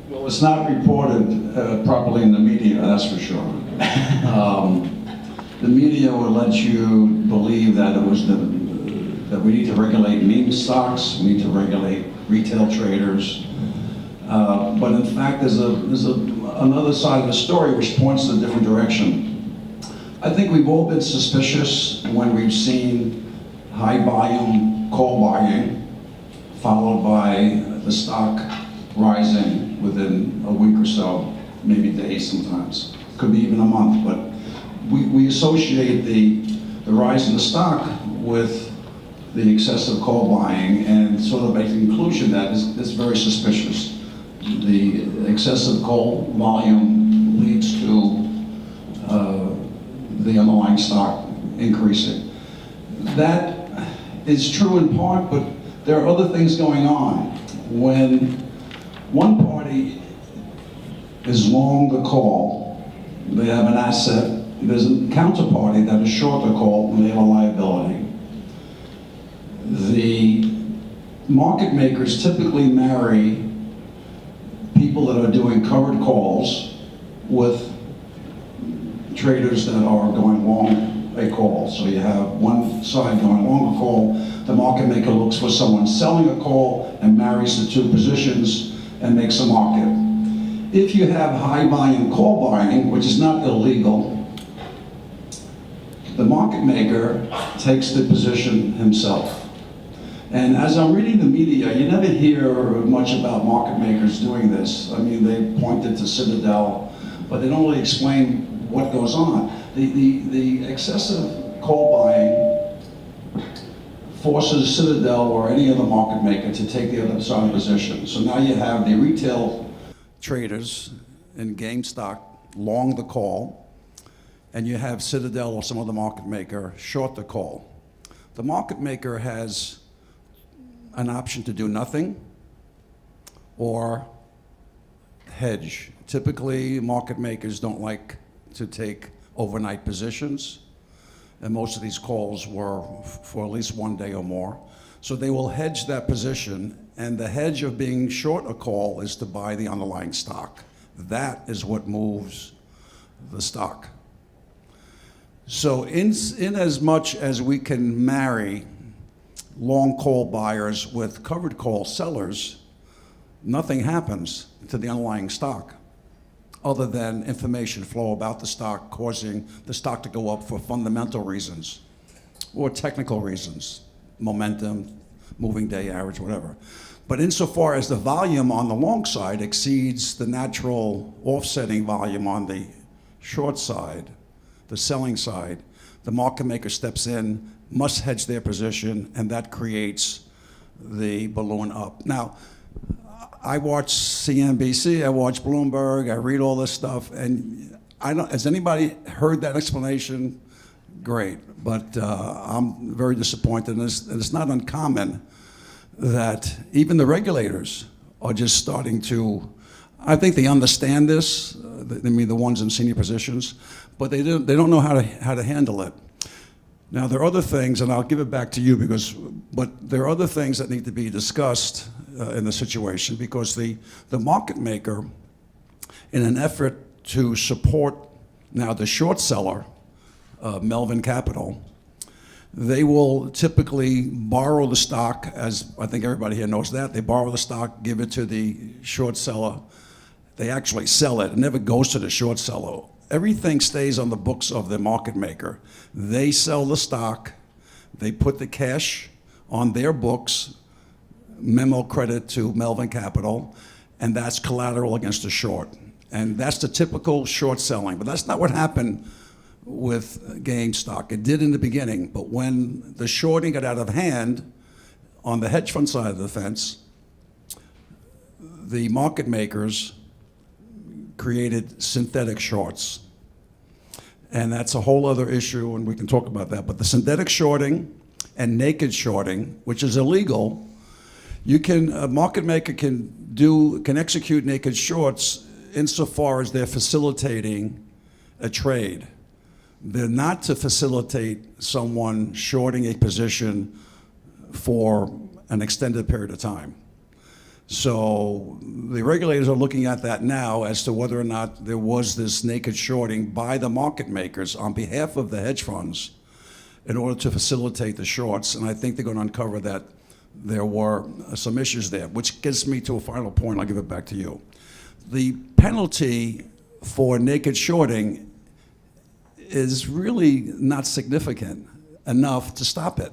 Well, it's not reported properly in the media, that's for sure. The media will let you believe that that we need to regulate meme stocks, we need to regulate retail traders. But in fact, there's another side of the story which points in a different direction. I think we've all been suspicious when we've seen high volume call buying followed by the stock rising within a week or so, maybe days sometimes. Could be even a month, but we associate the rise in the stock with the excessive call buying and sort of make the conclusion that it's very suspicious. The excessive call volume leads to the underlying stock increasing. That is true in part, but there are other things going on. When one party is long the call, they have an asset, there's a counterparty that is short the call and they have a liability. The market makers typically marry people that are doing covered calls with traders that are going long a call. So you have one side going long a call, the market maker looks for someone selling a call and marries the two positions and makes a market. If you have high volume call buying, which is not illegal, the market maker takes the position himself. And as I'm reading the media, you never hear much about market makers doing this. I mean, they pointed to Citadel, but they don't really explain what goes on. The excessive call buying forces Citadel or any other market maker to take the other side of the position. So now you have the retail traders in GameStop long the call, and you have Citadel or some other market maker short the call. The market maker has an option to do nothing or hedge. Typically, market makers don't like to take overnight positions, and most of these calls were for at least one day or more. So they will hedge that position, and the hedge of being short a call is to buy the underlying stock. That is what moves the stock. So in as much as we can marry long call buyers with covered call sellers, nothing happens to the underlying stock other than information flow about the stock causing the stock to go up for fundamental reasons or technical reasons, momentum, moving day average, whatever. But insofar as the volume on the long side exceeds the natural offsetting volume on the short side, the selling side, the market maker steps in, must hedge their position, and that creates the balloon up. Now, I watch CNBC, I watch Bloomberg, I read all this stuff, and has anybody heard that explanation? Great, but I'm very disappointed, and it's not uncommon that even the regulators are just starting to, I think they understand this, I mean the ones in senior positions, but they don't know how to handle it. Now, there are other things, and I'll give it back to you but there are other things that need to be discussed in the situation because the market maker, in an effort to support now the short seller, Melvin Capital, they will typically borrow the stock, as I think everybody here knows that. They borrow the stock, give it to the short seller. They actually sell it. It never goes to the short seller. Everything stays on the books of the market maker. They sell the stock, they put the cash on their books, memo credit to Melvin Capital, and that's collateral against the short. And that's the typical short selling, but that's not what happened with GameStop. It did in the beginning, but when the shorting got out of hand on the hedge fund side of the fence, the market makers created synthetic shorts. And that's a whole other issue, and we can talk about that. But the synthetic shorting and naked shorting, which is illegal, a market maker can execute naked shorts insofar as they're facilitating a trade. They're not to facilitate someone shorting a position for an extended period of time. So the regulators are looking at that now as to whether or not there was this naked shorting by the market makers on behalf of the hedge funds in order to facilitate the shorts. And I think they're going to uncover that there were some issues there, which gets me to a final point. I'll give it back to you. The penalty for naked shorting is really not significant enough to stop it.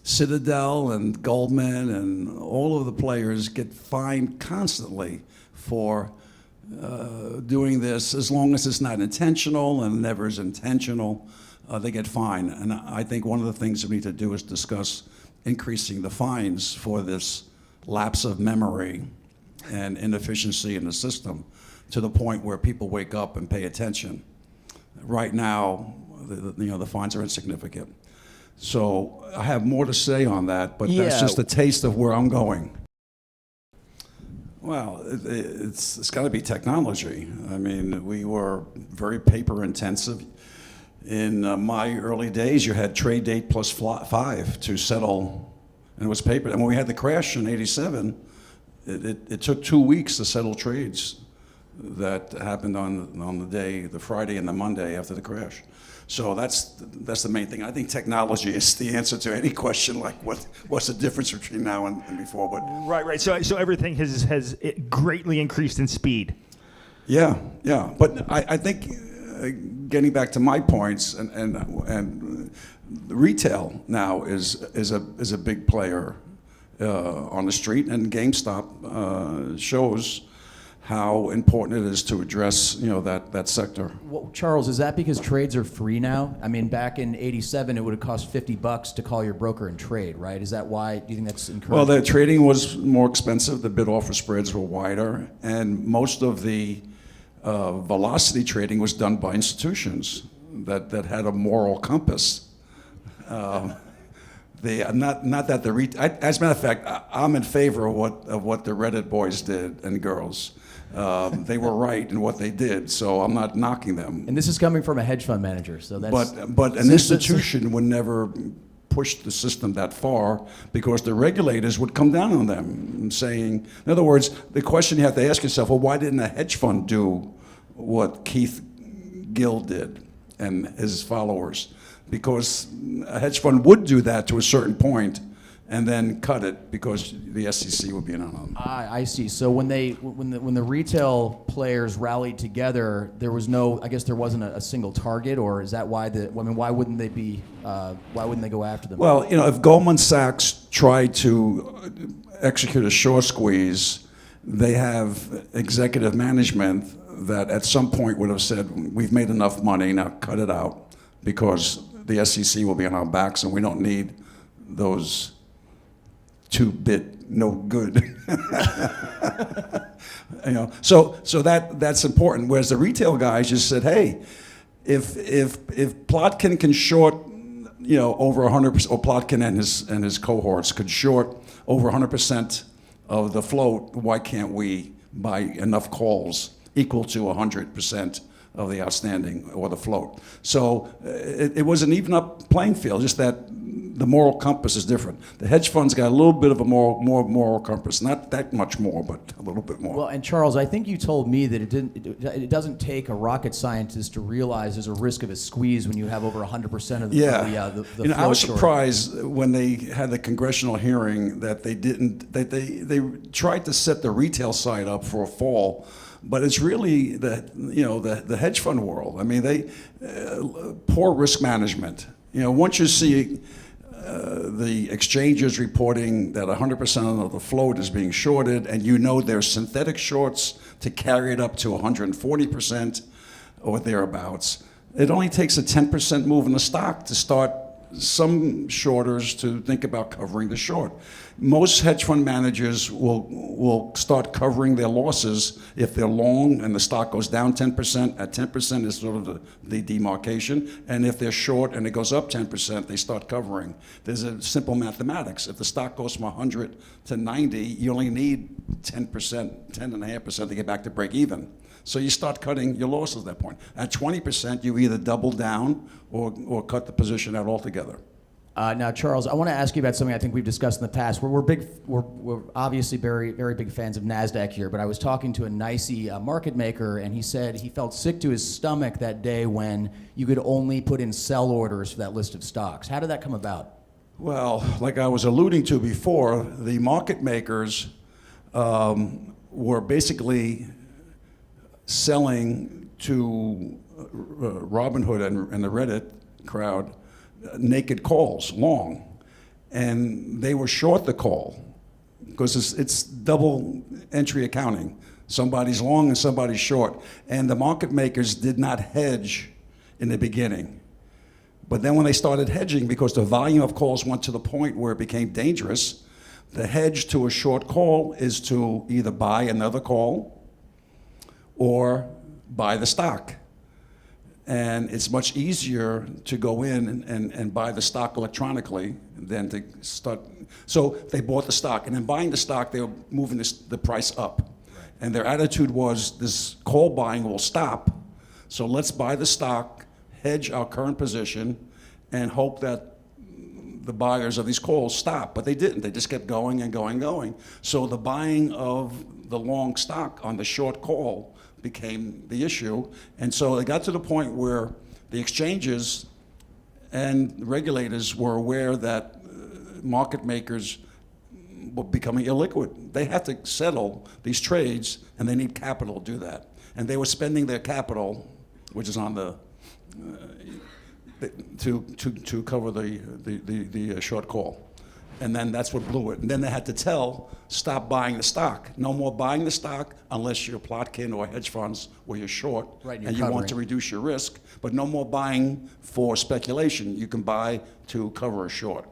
Citadel and Goldman and all of the players get fined constantly for doing this, as long as it's not intentional, and never is intentional, they get fined. And I think one of the things we need to do is discuss increasing the fines for this lapse of memory and inefficiency in the system to the point where people wake up and pay attention. Right now, the fines are insignificant. So I have more to say on that, but that's just a taste of where I'm going. Well, it's got to be technology. I mean, we were very paper intensive. In my early days, you had trade date plus 5 to settle, and it was paper. And when we had the crash in '87, it took 2 weeks to settle trades that happened on the day, the Friday and the Monday after the crash. So that's the main thing. I think technology is the answer to any question like what's the difference between now and before. But right. So everything has greatly increased in speed. Yeah. But I think getting back to my points and retail now is a big player on the street, and GameStop shows how important it is to address, that sector. Well, Charles, is that because trades are free now? I mean, back in '87, it would have cost $50 to call your broker and trade, right? Is that why? Do you think that's encouraging? Well, the trading was more expensive. The bid-offer spreads were wider, and most of the velocity trading was done by institutions that had a moral compass. Not that as a matter of fact, I'm in favor of what the Reddit boys did and girls. They were right in what they did, so I'm not knocking them. And this is coming from a hedge fund manager, so that's. But an institution would never push the system that far, because the regulators would come down on them, saying, in other words, the question you have to ask yourself: well, why didn't a hedge fund do what Keith Gill did and his followers? Because a hedge fund would do that to a certain point and then cut it because the SEC would be in on them. I see. So when the retail players rallied together, there was there wasn't a single target, or is that why why wouldn't they go after them? Well, if Goldman Sachs tried to execute a short squeeze, they have executive management that at some point would have said, we've made enough money, now cut it out, because the SEC will be on our backs, and we don't need those two-bit no good. So that's important. Whereas the retail guys just said, hey, if Plotkin can short, over 100%, or Plotkin and his cohorts could short over 100% of the float, why can't we buy enough calls equal to 100% of the outstanding or the float? So it was an even up playing field, just that the moral compass is different. The hedge funds got a little bit of a more moral compass, not that much more, but a little bit more. Well, and Charles, I think you told me that it doesn't take a rocket scientist to realize there's a risk of a squeeze when you have over 100% of the float. I was surprised when they had the congressional hearing that they tried to set the retail side up for a fall. But it's really the hedge fund world. I mean, poor risk management. Once you see the exchanges reporting that 100% of the float is being shorted, and there's synthetic shorts to carry it up to 140% or thereabouts, it only takes a 10% move in the stock to start some shorters to think about covering the short. Most hedge fund managers will start covering their losses if they're long and the stock goes down 10%. At 10% is sort of the demarcation. And if they're short and it goes up 10%, they start covering. There's a simple mathematics. If the stock goes from 100 to 90, you only need 10%, 10.5% to get back to break even. So you start cutting your losses at that point. At 20%, you either double down or cut the position out altogether. Now, Charles, I want to ask you about something I think we've discussed in the past. We're obviously very, very big fans of NASDAQ here, but I was talking to a NYSE market maker, and he said he felt sick to his stomach that day when you could only put in sell orders for that list of stocks. How did that come about? Well, like I was alluding to before, the market makers were basically selling to Robinhood and the Reddit crowd naked calls, long, and they were short the call because it's double entry accounting. Somebody's long and somebody's short, and the market makers did not hedge in the beginning. But then when they started hedging, because the volume of calls went to the point where it became dangerous, the hedge to a short call is to either buy another call or buy the stock. And it's much easier to go in and buy the stock electronically than to start. So they bought the stock, and in buying the stock, they were moving the price up. Right. And their attitude was, this call buying will stop, so let's buy the stock, hedge our current position, and hope that the buyers of these calls stop. But they didn't. They just kept going and going and going. So the buying of the long stock on the short call became the issue. And so it got to the point where the exchanges and regulators were aware that market makers were becoming illiquid. They had to settle these trades, and they need capital to do that. And they were spending their capital, which is on the to cover the short call. And then that's what blew it. And then they had to stop buying the stock. No more buying the stock unless you're Plotkin or hedge funds where you're short, right, and you want to reduce your risk. But no more buying for speculation. You can buy to cover a short.